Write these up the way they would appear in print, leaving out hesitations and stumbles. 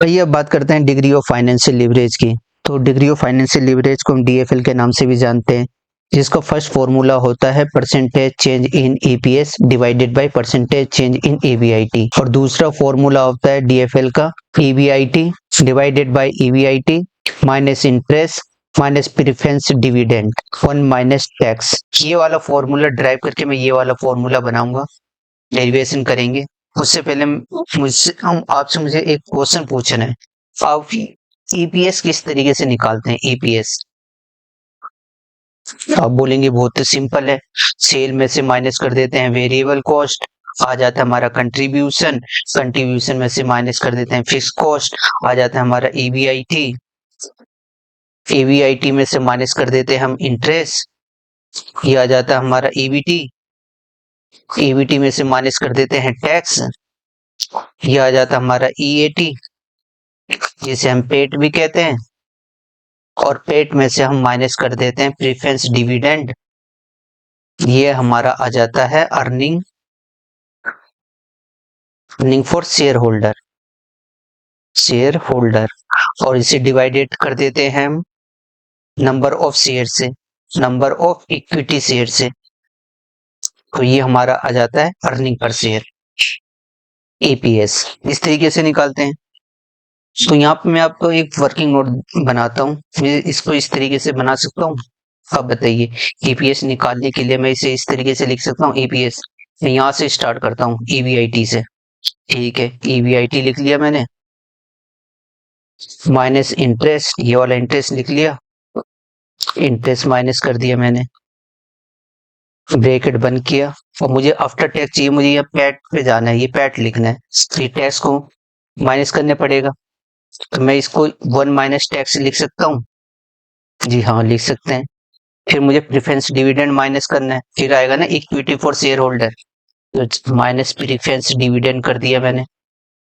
आइए अब बात करते हैं डिग्री ऑफ फाइनेंशियल लीवरेज की। तो डिग्री ऑफ फाइनेंशियल लीवरेज को हम डीएफएल के नाम से भी जानते हैं, जिसका फर्स्ट फॉर्मूला होता है percentage change in EPS divided by percentage change in EBIT, और दूसरा फॉर्मूला होता है डीएफएल का EBIT divided by EBIT minus interest minus preference dividend 1 minus tax. ये वाला फॉर्मूला ड्राइव करके मैं ये वाला फॉर्मूला बनाऊंगा, डेरिवेशन करेंगे। उससे पहले मुझे एक क्वेश्चन पूछना है। आप ईपीएस किस तरीके से निकालते हैं? ईपीएस आप बोलेंगे बहुत सिंपल है, सेल में से माइनस कर देते हैं वेरिएबल कॉस्ट, आ जाता है हमारा कंट्रीब्यूशन, कंट्रीब्यूशन में से माइनस कर देते हैं फिक्स कॉस्ट, आ जाता है हमारा ईवीआईटी, ईवीआईटी में से माइनस कर देते हैं हम इंटरेस्ट, ये आ जाता है हमारा ईबीटी, ईबीटी में से माइनस कर देते हैं टैक्स, ये आ जाता है हमारा ईएटी जिसे हम पेट भी कहते हैं, और पेट में से हम माइनस कर देते हैं प्रेफरेंस डिविडेंड, ये हमारा आ जाता है अर्निंग फॉर शेयर होल्डर, और इसे डिवाइडेड कर देते हैं हम नंबर ऑफ शेयर से, नंबर ऑफ इक्विटी शेयर से, तो ये हमारा आ जाता है अर्निंग पर शेयर, ईपीएस। इस तरीके से निकालते हैं। तो यहाँ पे मैं आपको एक वर्किंग नोट बनाता हूँ, मैं इसको इस तरीके से बना सकता हूँ। अब बताइए, ईपीएस निकालने के लिए मैं इसे इस तरीके से लिख सकता हूँ। ईपीएस मैं यहाँ से स्टार्ट करता हूँ ईवीआईटी से, ठीक है, ईवीआईटी लिख लिया मैंने, माइनस इंटरेस्ट, ये वाला इंटरेस्ट लिख लिया, इंटरेस्ट माइनस कर दिया मैंने, ब्रैकेट बंद किया, और मुझे आफ्टर टैक्स चाहिए, मुझे ये पैट पे जाना है, ये पैट लिखना है, ये टैक्स को माइनस करने पड़ेगा, तो मैं इसको 1 माइनस टैक्स लिख सकता हूँ। जी हाँ, लिख सकते हैं। फिर मुझे प्रेफरेंस डिविडेंड माइनस करना है, फिर आएगा ना इक्विटी फॉर शेयर होल्डर, तो माइनस प्रेफरेंस डिविडेंड कर दिया मैंने,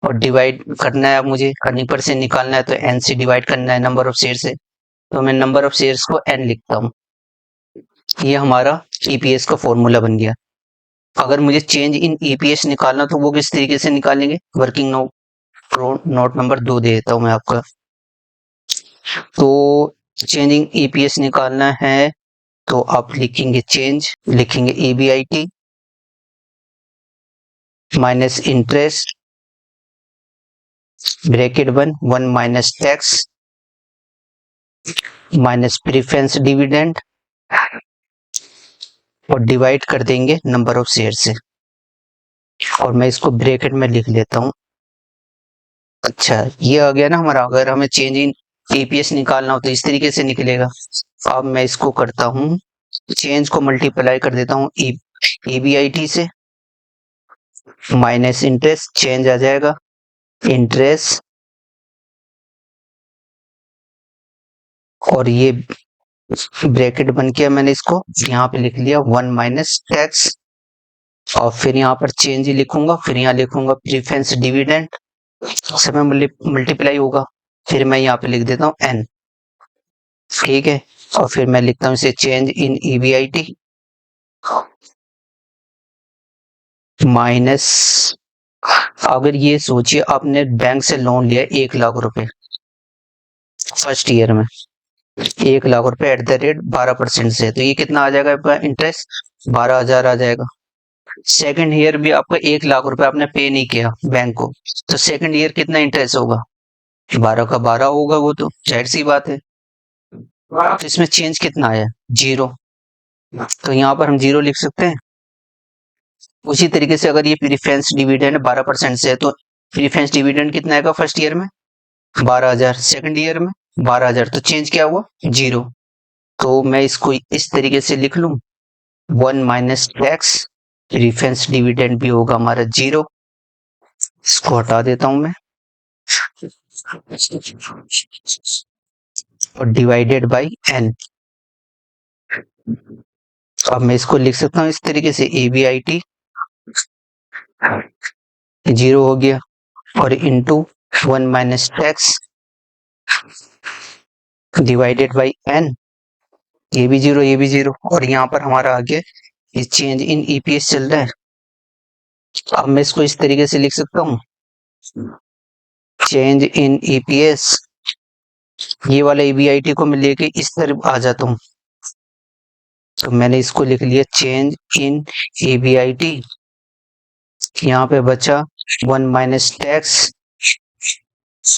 और डिवाइड करना है, अब मुझे अर्निंग पर से निकालना है, तो एन से डिवाइड करना है नंबर ऑफ शेयर से, तो मैं नंबर ऑफ शेयर्स को एन लिखता हूँ। ये हमारा ईपीएस का फॉर्मूला बन गया। अगर मुझे चेंज इन ईपीएस निकालना तो वो किस तरीके से निकालेंगे? वर्किंग नोट नंबर 2 दे देता हूँ मैं आपका। तो चेंजिंग ईपीएस निकालना है तो आप लिखेंगे चेंज, लिखेंगे EBIT minus interest bracket 1 minus tax minus preference dividend, और डिवाइड कर देंगे नंबर ऑफ शेयर से, और मैं इसको ब्रैकेट में लिख लेता हूँ। अच्छा, ये आ गया ना हमारा। अगर हमें चेंज इन ईपीएस निकालना हो तो इस तरीके से निकलेगा। अब मैं इसको करता हूँ, चेंज को मल्टीप्लाई कर देता हूँ ईबीआईटी से, माइनस इंटरेस्ट, चेंज आ जाएगा इंटरेस्ट, और ये ब्रैकेट बन के मैंने इसको यहाँ पे लिख लिया 1 माइनस टैक्स, और फिर यहाँ पर चेंज ही लिखूंगा, फिर यहाँ लिखूंगा प्रेफरेंस डिविडेंड, समय मल्टीप्लाई होगा, फिर मैं यहाँ पे लिख देता हूँ एन, ठीक है, और फिर मैं लिखता हूँ इसे चेंज इन ईबीआईटी माइनस, अगर ये सोचिए आपने बैंक से लोन लिया 1 लाख रुपए फर्स्ट ईयर में, 1 लाख रुपए एट द रेट 12% से, तो ये कितना आ जाएगा आपका इंटरेस्ट? 12,000 आ जाएगा। सेकंड ईयर भी आपका 1 लाख रुपए आपने पे नहीं किया बैंक को, तो सेकंड ईयर कितना इंटरेस्ट होगा? 12 का 12 होगा, वो तो जाहिर सी बात है। तो इसमें चेंज कितना आया? 0, तो यहाँ पर हम 0 लिख सकते हैं। उसी तरीके से अगर ये प्रीफरेंस डिविडेंड 12% से है, तो प्रीफरेंस डिविडेंड कितना आएगा फर्स्ट ईयर में? 12,000, सेकंड ईयर में 12,000, तो चेंज क्या हुआ? 0। तो मैं इसको इस तरीके से लिख लूं, 1 माइनस टैक्स, प्रीफरेंस डिविडेंड भी होगा हमारा 0, इसको हटा देता हूं मैं, और डिवाइडेड बाई एन। अब मैं इसको लिख सकता हूं इस तरीके से, ईबीआईटी 0 हो गया, और into 1 minus tax divided by N, ये भी 0, ये भी 0, और यहाँ पर हमारा आ गया ये चेंज इन ईपीएस चल रहा है। अब मैं इसको इस तरीके से लिख सकता हूँ, चेंज इन ईपीएस, ये वाला ईबीआईटी को मैं लेके इस तरफ आ जाता हूँ, तो मैंने इसको लिख लिया चेंज इन ईबीआईटी। यहाँ पे बचा 1 minus tax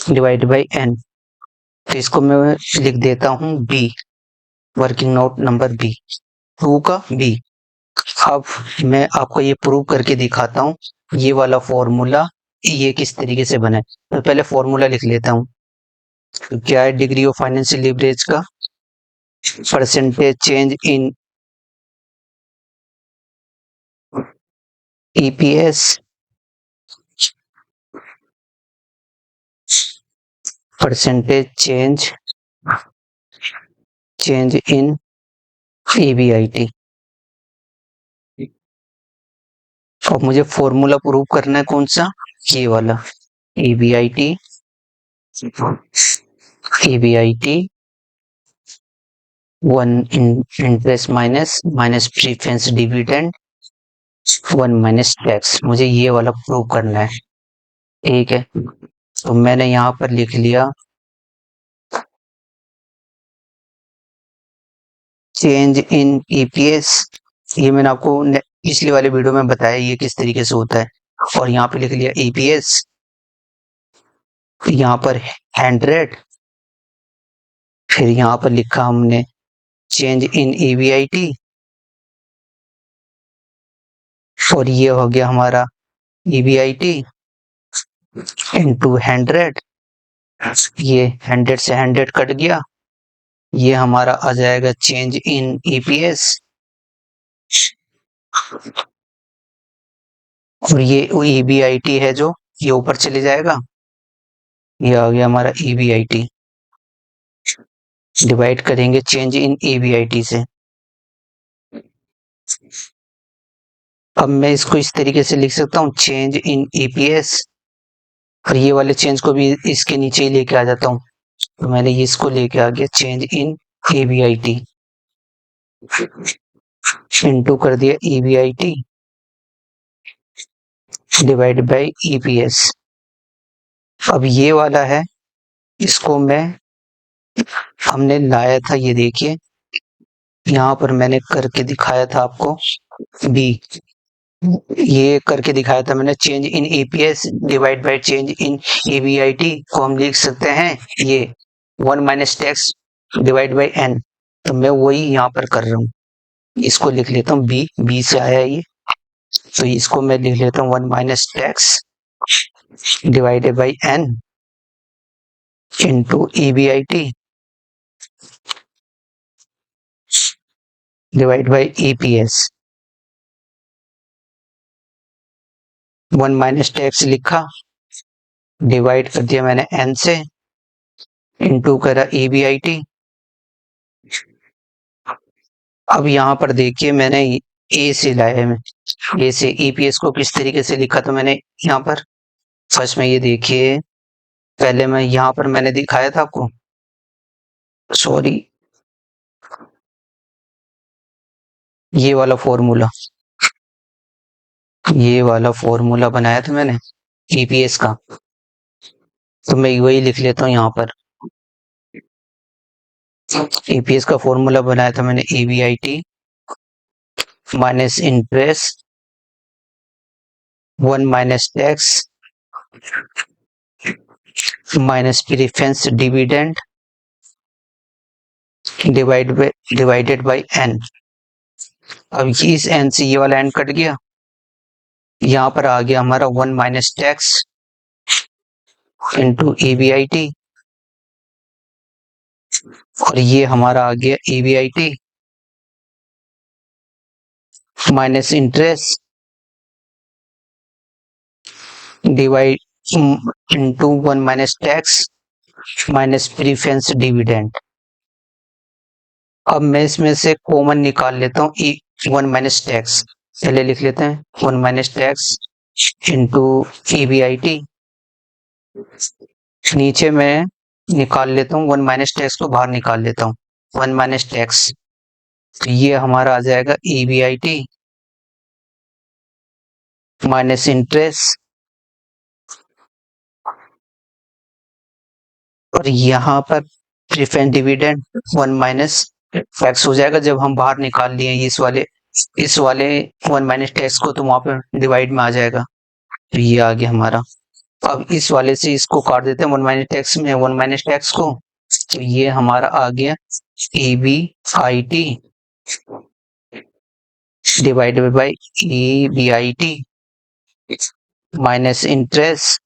divide by N, तो इसको मैं लिख देता हूँ B, working note number B, 2 का बी। अब मैं आपको ये प्रूव करके दिखाता हूँ ये वाला फॉर्मूला ये किस तरीके से बना है। तो पहले फॉर्मूला लिख लेता हूँ। तो क्या है डिग्री ऑफ फाइनेंशियल लीवरेज का, percentage change in EPS percentage change in EBIT. अब मुझे फॉर्मूला प्रूव करना है कौन सा, ये वाला EBIT, EBIT 1 interest minus preference dividend 1 minus tax, मुझे ये वाला प्रूव करना है। ठीक है, तो मैंने यहाँ पर लिख लिया चेंज इन ईपीएस, ये मैंने आपको पिछले वाले वीडियो में बताया ये किस तरीके से होता है। और यहाँ पे लिख लिया ईपीएस, यहाँ पर 100, फिर यहाँ पर लिखा हमने चेंज इन ईबीआईटी, और ये हो गया हमारा ईबीआईटी इनटू 100, ये 100 से 100 कट गया, ये हमारा आ जाएगा चेंज इन ईपीएस, और ये ईबीआईटी है जो ये ऊपर चले जाएगा, ये आ गया हमारा ईबीआईटी, डिवाइड करेंगे चेंज इन ईबीआईटी से। अब मैं इसको इस तरीके से लिख सकता हूँ चेंज इन ईपीएस, और ये वाले चेंज को भी इसके नीचे ही लेके आ जाता हूँ, तो मैंने इसको लेके आ गया चेंज इन ईबीआईटी इनटू कर दिया ईबीआईटी डिवाइड बाय ईपीएस। अब ये वाला है, इसको मैं हमने लाया था, ये देखिए यहाँ पर मैंने करके दिखाया था आपको बी, ये करके दिखाया था मैंने change in EPS divide by change in EBIT को हम लिख सकते हैं ये 1 minus tax divide by N, तो मैं वही यहाँ पर कर रहा हूँ, इसको लिख लेता हूँ बी, बी से आया ये, तो इसको मैं लिख लेता हूँ 1 minus tax divided by N into EBIT divide by EPS. 1 minus tax लिखा, डिवाइड कर दिया मैंने एन से, इंटू करा ईबीआईटी। अब यहाँ पर देखिए मैंने ए से लाया है, ए से ईपीएस को किस तरीके से लिखा, तो मैंने यहाँ पर फर्स्ट में ये देखिए, पहले मैं यहाँ पर मैंने दिखाया था आपको, सॉरी ये वाला फॉर्मूला बनाया था मैंने ईपीएस का, तो मैं वही लिख लेता हूँ यहाँ पर। ईपीएस का फॉर्मूला बनाया था मैंने EBIT minus interest 1 minus tax minus preference dividend divided by N. अब इस एन से ये वाला एन कट गया, यहाँ पर आ गया हमारा 1 माइनस टैक्स इंटू ईबीआईटी, और ये हमारा आ गया EBIT minus interest divide into 1 minus tax minus preference dividend. अब मैं इसमें से कॉमन निकाल लेता हूँ 1 माइनस टैक्स, पहले लिख लेते हैं 1 माइनस टैक्स इंटू ईबीआईटी, नीचे मैं निकाल लेता हूँ 1 माइनस टैक्स को बाहर निकाल लेता हूँ 1 माइनस टैक्स, तो ये हमारा आ जाएगा ईबीआईटी माइनस इंटरेस्ट और यहाँ पर प्रेफरेंस डिविडेंड 1 माइनस टैक्स हो जाएगा। जब हम बाहर निकाल लिए इस वाले 1 माइनस टैक्स को, तो वहां पर डिवाइड में आ जाएगा। तो ये आ गया हमारा। अब इस वाले से इसको काट देते हैं 1 माइनस टैक्स में 1 माइनस टैक्स को, तो ये हमारा आ गया EBIT divided by EBIT minus interest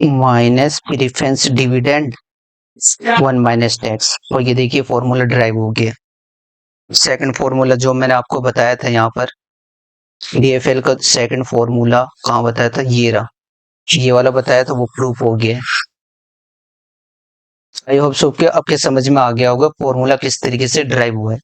minus preference dividend 1 minus tax. और ये देखिए फॉर्मूला ड्राइव हो गया। सेकंड फॉर्मूला जो मैंने आपको बताया था यहाँ पर DFL का सेकंड फॉर्मूला कहाँ बताया था, ये रहा, ये वाला बताया था, वो प्रूफ हो गया। आई होप सो कि आपके समझ में आ गया होगा फॉर्मूला किस तरीके से ड्राइव हुआ है।